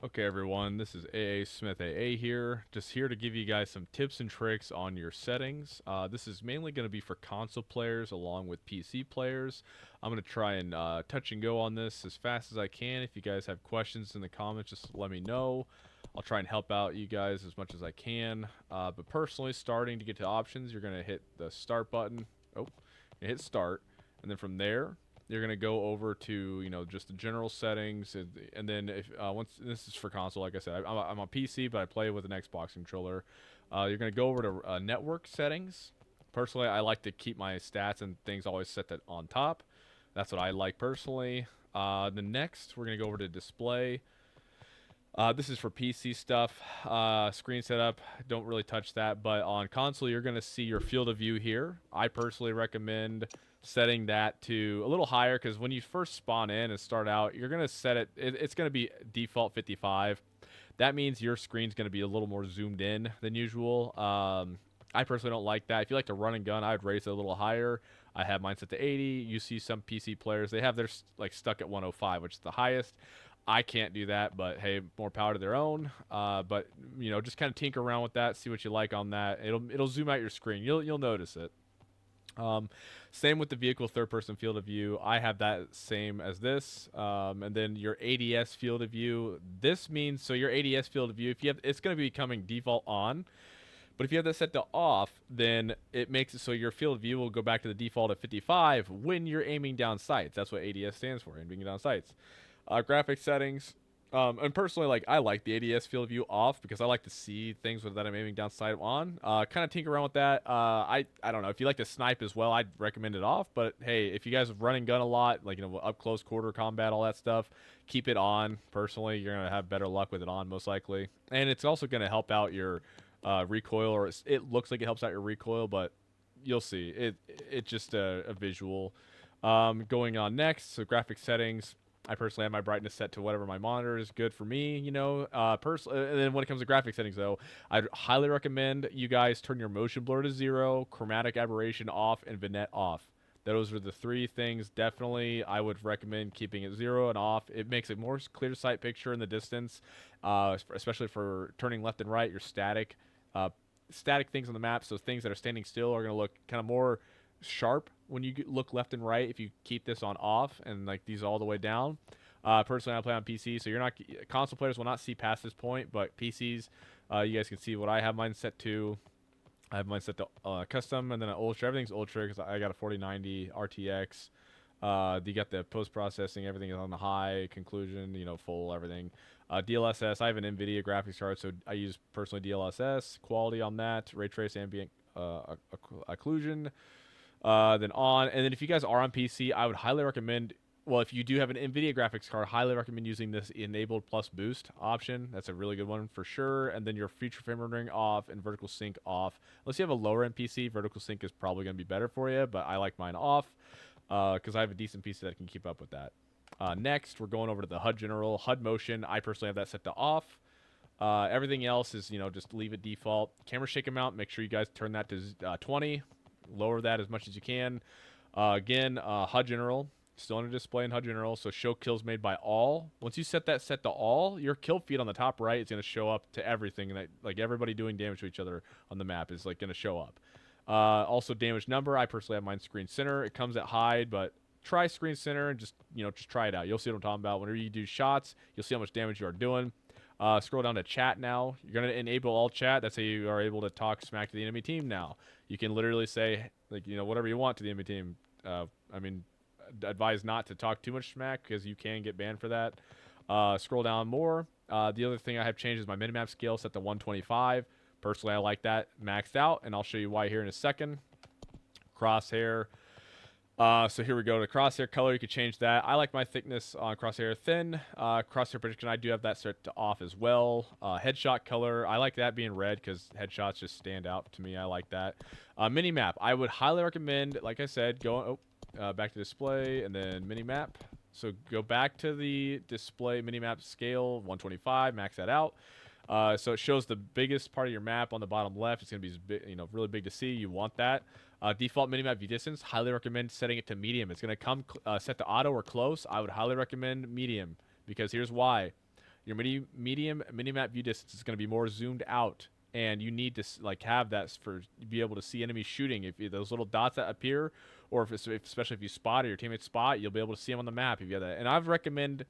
Okay, everyone, this is aAaSmithaAa here. Just here to give you guys some tips and tricks on your settings. This is mainly going to be for console players along with PC players. I'm going to try and touch and go on this as fast as I can. If you guys have questions in the comments, just let me know. I'll try and help out you guys as much as I can. But personally, starting to get to options, you're going to hit the start button. Oh, you hit start. And then from there, you're going to go over to just the general settings, and then if once this is for console, like I said, I'm on PC, but I play with an Xbox controller. You're going to go over to network settings. Personally, I like to keep my stats and things always set that on top. That's what I like personally. The next, we're going to go over to display. This is for PC stuff. Screen setup, don't really touch that. But on console, you're going to see your field of view here. I personally recommend setting that to a little higher because when you first spawn in and start out, you're going to set it's going to be default 55. That means your screen's going to be a little more zoomed in than usual. I personally don't like that. If you like to run and gun, I would raise it a little higher. I have mine set to 80. You see some PC players, they have theirs like stuck at 105, which is the highest. I can't do that, but hey, more power to their own. But just kind of tinker around with that, see what you like on that. It'll zoom out your screen. You'll notice it. Um, Same with the vehicle third-person field of view. I have that same as this, and then your ADS field of view. This means so your ADS field of view, if you have, it's going to be becoming default on. But if you have that set to off, then it makes it so your field of view will go back to the default of 55 when you're aiming down sights. That's what ADS stands for, aiming down sights. Graphic settings. And personally, like I like the ADS field of view off because I like to see things that I'm aiming down sight on. Kind of tinker around with that. I don't know if you like to snipe as well. I'd recommend it off. But hey, if you guys have run and gun a lot, like up close quarter combat, all that stuff, keep it on. Personally, you're gonna have better luck with it on most likely, and it's also gonna help out your recoil, or it looks like it helps out your recoil, but you'll see it's just a visual. Going on next, so graphic settings. I personally have my brightness set to whatever my monitor is good for me, and then when it comes to graphic settings, though, I'd highly recommend you guys turn your motion blur to 0, chromatic aberration off, and vignette off. Those are the three things definitely I would recommend keeping it 0 and off. It makes a more clear sight picture in the distance, especially for turning left and right. Your uh, static things on the map, so things that are standing still are going to look kind of more sharp when you look left and right if you keep this on off and like these all the way down. Personally, I play on PC, so you're not console players will not see past this point, but PCs, you guys can see what I have mine set to. I have mine set to custom, and then ultra. Everything's ultra because I got a 4090 RTX. You got the post processing, everything is on the high conclusion, full everything. DLSS, I have an NVIDIA graphics card, so I use personally DLSS quality on that. Ray trace ambient occlusion. Then on, and then if you guys are on PC, I would highly recommend. Well, if you do have an NVIDIA graphics card, highly recommend using this enabled plus boost option. That's a really good one for sure. And then your feature frame rendering off and vertical sync off. Unless you have a lower end PC, vertical sync is probably going to be better for you. But I like mine off because I have a decent PC that can keep up with that. Next, we're going over to the HUD general, HUD motion. I personally have that set to off. Everything else is just leave it default. Camera shake amount, make sure you guys turn that to 20. Lower that as much as you can. Again, HUD general, still under display in HUD general. So show kills made by all. Once you set that set to all, your kill feed on the top right is going to show up to everything, and that, like everybody doing damage to each other on the map is like going to show up. Also damage number. I personally have mine screen center. It comes at hide, but try screen center and just try it out. You'll see what I'm talking about. Whenever you do shots, you'll see how much damage you are doing. Scroll down to chat now. You're going to enable all chat. That's how you are able to talk smack to the enemy team now. You can literally say, like, whatever you want to the enemy team. I mean, advise not to talk too much smack because you can get banned for that. Scroll down more. The other thing I have changed is my minimap scale set to 125. Personally, I like that maxed out, and I'll show you why here in a second. Crosshair. So here we go to crosshair color. You could change that. I like my thickness on crosshair thin. Crosshair prediction, I do have that set to off as well. Headshot color, I like that being red because headshots just stand out to me. I like that. Mini map, I would highly recommend, like I said, go back to display and then mini map. So go back to the display mini map scale 125, max that out. So it shows the biggest part of your map on the bottom left. It's going to be really big to see. You want that. Default minimap view distance, highly recommend setting it to medium. It's going to come set to auto or close. I would highly recommend medium because here's why. Your medium minimap view distance is going to be more zoomed out, and you need to like have that for be able to see enemies shooting. If those little dots that appear, or especially if you spot or your teammates spot, you'll be able to see them on the map if you have that. And I've recommend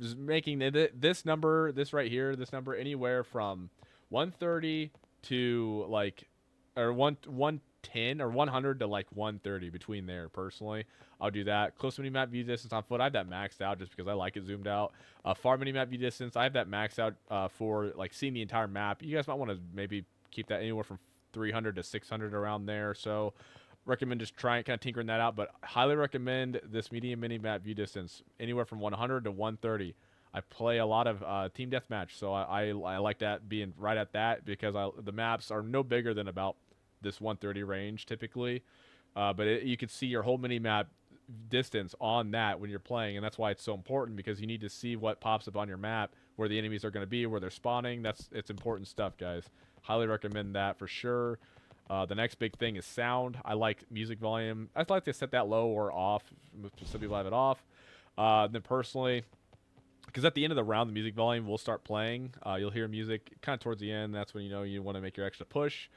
just making this number, this right here, this number anywhere from 130 to like, or 110 or 100 to like 130 between there. Personally, I'll do that. Close mini map view distance on foot, I have that maxed out just because I like it zoomed out. Far mini map view distance, I have that maxed out for like seeing the entire map. You guys might want to maybe keep that anywhere from 300 to 600 around there. So recommend just trying kind of tinkering that out, but highly recommend this medium mini map view distance anywhere from 100 to 130. I play a lot of team deathmatch, so I like that being right at that because the maps are no bigger than about this 130 range typically, but you can see your whole mini map distance on that when you're playing, and that's why it's so important because you need to see what pops up on your map, where the enemies are going to be, where they're spawning. It's important stuff, guys. Highly recommend that for sure. The next big thing is sound. I like music volume. I like to set that low or off. Some people have it off. Then personally, because at the end of the round, the music volume will start playing. You'll hear music kind of towards the end. That's when you know you want to make your extra push.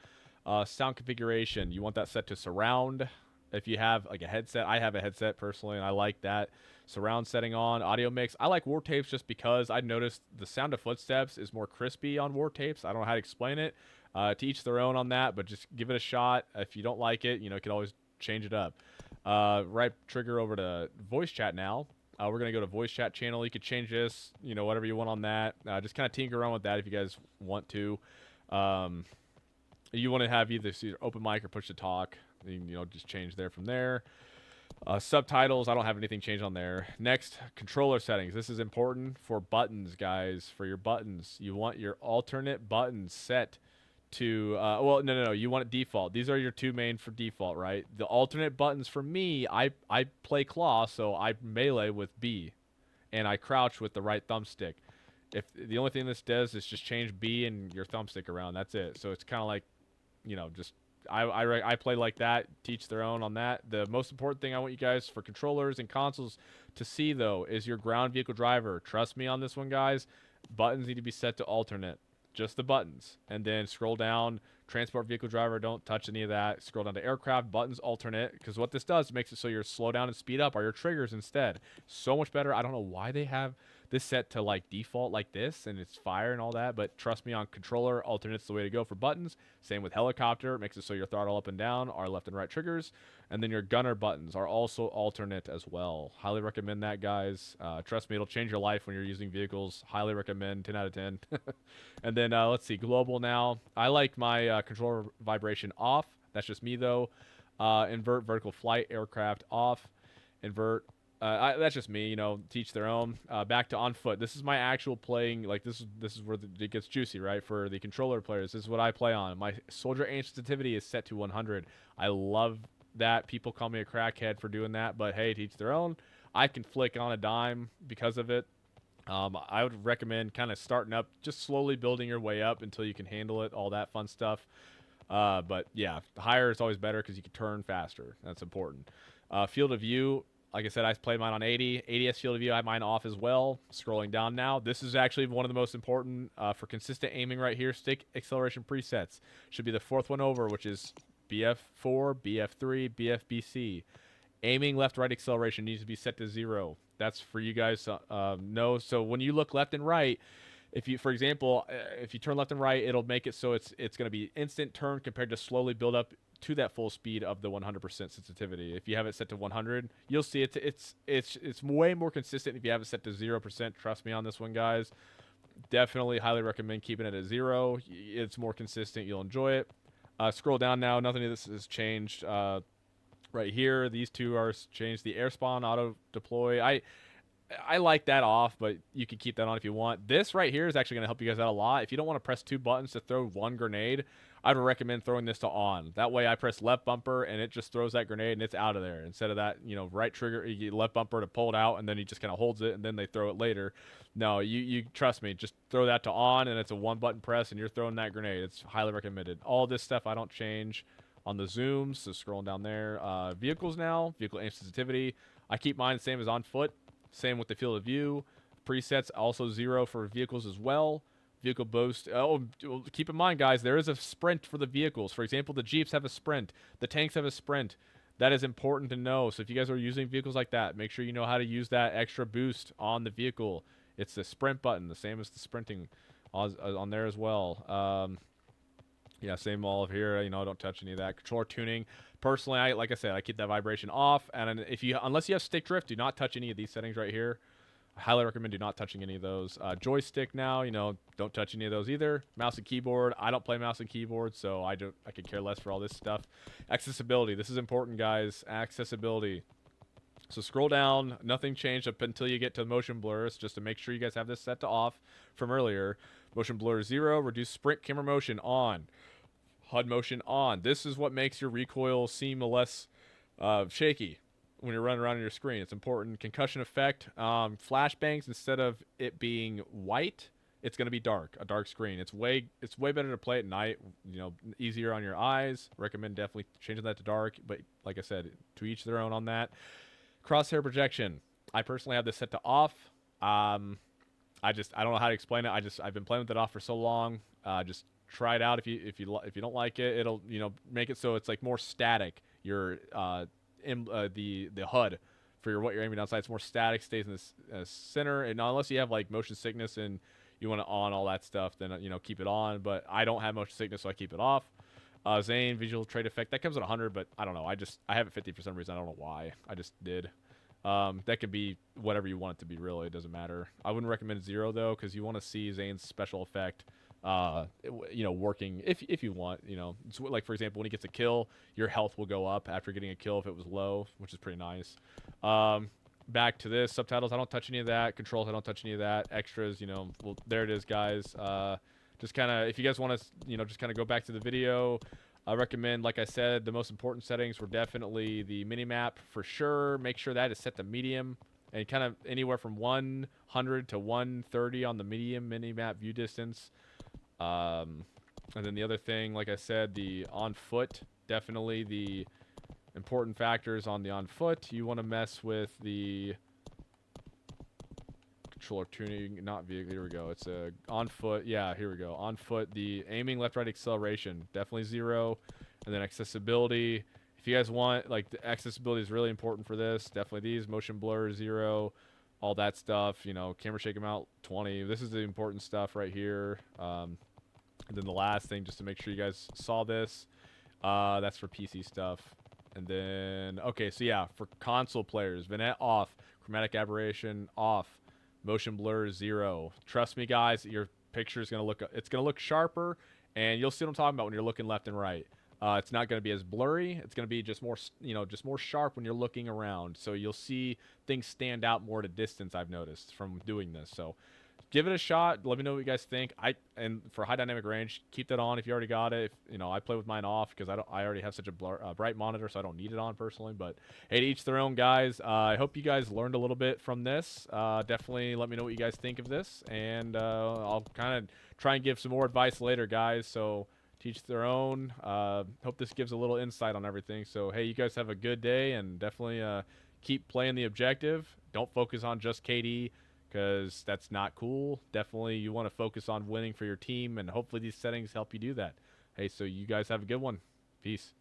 Sound configuration, you want that set to surround. If you have like a headset, I have a headset personally, and I like that surround setting on. Audio mix, I like war tapes just because I noticed the sound of footsteps is more crispy on war tapes. I don't know how to explain it. To each their own on that, but just give it a shot. If you don't like it, you know, you can always change it up. Right trigger over to voice chat now. We're going to go to voice chat channel. You could change this, you know, whatever you want on that. Just kind of tinker around with that if you guys want to. You want to have either open mic or push to talk. You know, just change there from there. Subtitles, I don't have anything changed on there. Next, controller settings. This is important for buttons, guys. For your buttons, you want your alternate buttons set to well, no, you want it default. These are your two main for default, right? The alternate buttons for me, I play claw, so I melee with B, and I crouch with the right thumbstick. If the only thing this does is just change B and your thumbstick around, that's it. So it's kind of like, you know, just I play like that. Teach their own on that. The most important thing I want you guys for controllers and consoles to see though is your ground vehicle driver. Trust me on this one, guys. Buttons need to be set to alternate. Just the buttons, and then scroll down. Transport vehicle driver, don't touch any of that. Scroll down to aircraft, buttons alternate, because what this does makes it so your slow down and speed up are your triggers instead. So much better. I don't know why they have this set to like default like this and it's fire and all that, but trust me, on controller, alternate's the way to go for buttons. Same with helicopter, it makes it so your throttle up and down are left and right triggers, and then your gunner buttons are also alternate as well. Highly recommend that, guys. Trust me, it'll change your life when you're using vehicles. Highly recommend, 10 out of 10. And then let's see, global now. I like my controller vibration off. That's just me though. Invert vertical flight aircraft off. Invert that's just me, you know, teach their own. Back to on foot. This is my actual playing, like this is where it gets juicy, right? For the controller players, this is what I play on. My soldier aim sensitivity is set to 100. I love that. People call me a crackhead for doing that, but hey, teach their own. I can flick on a dime because of it. I would recommend kind of starting up, just slowly building your way up until you can handle it, all that fun stuff. But yeah, higher is always better because you can turn faster. That's important. Field of view. Like I said, I play mine on 80. ADS field of view, I have mine off as well. Scrolling down now. This is actually one of the most important for consistent aiming right here. Stick acceleration presets. Should be the fourth one over, which is BF4, BF3, BFBC. Aiming left-right acceleration needs to be set to 0. That's for you guys to know. So when you look left and right, if you, for example, if you turn left and right, it'll make it so it's going to be instant turn compared to slowly build up to that full speed of the 100% sensitivity. If you have it set to 100, you'll see it's way more consistent if you have it set to 0%. Trust me on this one, guys. Definitely highly recommend keeping it at 0. It's more consistent. You'll enjoy it. Scroll down now. Nothing of this has changed. Right here, these two are changed. The air spawn auto deploy. I like that off, but you can keep that on if you want. This right here is actually going to help you guys out a lot. If you don't want to press 2 buttons to throw 1 grenade, I'd recommend throwing this to on. That way I press left bumper and it just throws that grenade and it's out of there. Instead of that, you know, right trigger, you left bumper to pull it out and then he just kind of holds it and then they throw it later. No, you trust me, just throw that to on and it's a 1-button press and you're throwing that grenade. It's highly recommended. All this stuff I don't change on the zooms, so scrolling down there. Vehicles now, vehicle aim sensitivity. I keep mine the same as on foot. Same with the field of view. presets also 0 for vehicles as well. Vehicle boost. Oh, keep in mind, guys, there is a sprint for the vehicles. For example, the Jeeps have a sprint. The tanks have a sprint. That is important to know. So if you guys are using vehicles like that, make sure you know how to use that extra boost on the vehicle. It's the sprint button, the same as the sprinting on there as well. Yeah, same all of here. You know, don't touch any of that. Controller tuning. Personally, like I said, I keep that vibration off. And unless you have stick drift, do not touch any of these settings right here. I highly recommend do not touching any of those. Joystick now, you know, don't touch any of those either. Mouse and keyboard. I don't play mouse and keyboard, so I could care less for all this stuff. Accessibility. This is important, guys. Accessibility. So scroll down. Nothing changed up until you get to motion blurs, just to make sure you guys have this set to off from earlier. Motion blur 0. Reduce sprint camera motion on. HUD motion on. This is what makes your recoil seem less shaky when you're running around on your screen. It's important. Concussion effect. Flashbangs, instead of it being white, it's going to be dark. A dark screen. It's way better to play at night. You know, easier on your eyes. Recommend definitely changing that to dark. But like I said, to each their own on that. Crosshair projection. I personally have this set to off. I don't know how to explain it. I've been playing with it off for so long. Just try it out. If you don't like it, it'll, you know, make it so it's like more static. Your the HUD for what you're aiming outside, it's more static, stays in this center. And unless you have like motion sickness and you want to on all that stuff, then you know, keep it on. But I don't have motion sickness, so I keep it off. Zane visual trait effect, that comes at 100, but I don't know. I have it 50 for some reason. I don't know why. I just did. That could be whatever you want it to be. Really, it doesn't matter. I wouldn't recommend 0 though, because you want to see Zane's special effect. You know, working if you want, you know, it's like, for example, when he gets a kill, your health will go up after getting a kill if it was low, which is pretty nice. Back to this, subtitles, I don't touch any of that. Controls, I don't touch any of that. Extras, you know, well, there it is, guys. Just kind of, if you guys want to, you know, just kind of go back to the video, I recommend, like I said, the most important settings were definitely the mini-map for sure. Make sure that is set to medium, and kind of anywhere from 100 to 130 on the medium mini-map view distance. And then the other thing, like I said, the on foot, definitely the important factors on the on foot. You want to mess with the controller tuning, not vehicle. Here we go. It's a on foot. Yeah, here we go. On foot, the aiming, left, right, acceleration, definitely 0. And then accessibility. If you guys want, like, the accessibility is really important for this. Definitely these. Motion blur 0. All that stuff. You know, camera shake amount 20. This is the important stuff right here. And then the last thing, just to make sure you guys saw this, that's for PC stuff. And then, okay, so yeah, for console players, vignette off, chromatic aberration off, motion blur 0. Trust me, guys, your picture is gonna look sharper, and you'll see what I'm talking about when you're looking left and right. It's not going to be as blurry. It's going to be just more, you know, just more sharp when you're looking around. So you'll see things stand out more at a distance, I've noticed from doing this. So give it a shot. Let me know what you guys think. And for high dynamic range, keep that on if you already got it. If, you know, I play with mine off because I already have such a bright monitor, so I don't need it on personally. But hey, to each their own, guys. I hope you guys learned a little bit from this. Definitely let me know what you guys think of this, and I'll kind of try and give some more advice later, guys. So teach their own. Hope this gives a little insight on everything. So hey, you guys have a good day, and definitely keep playing the objective. Don't focus on just KD, because that's not cool. Definitely you want to focus on winning for your team, and hopefully these settings help you do that. Hey, so you guys have a good one. Peace.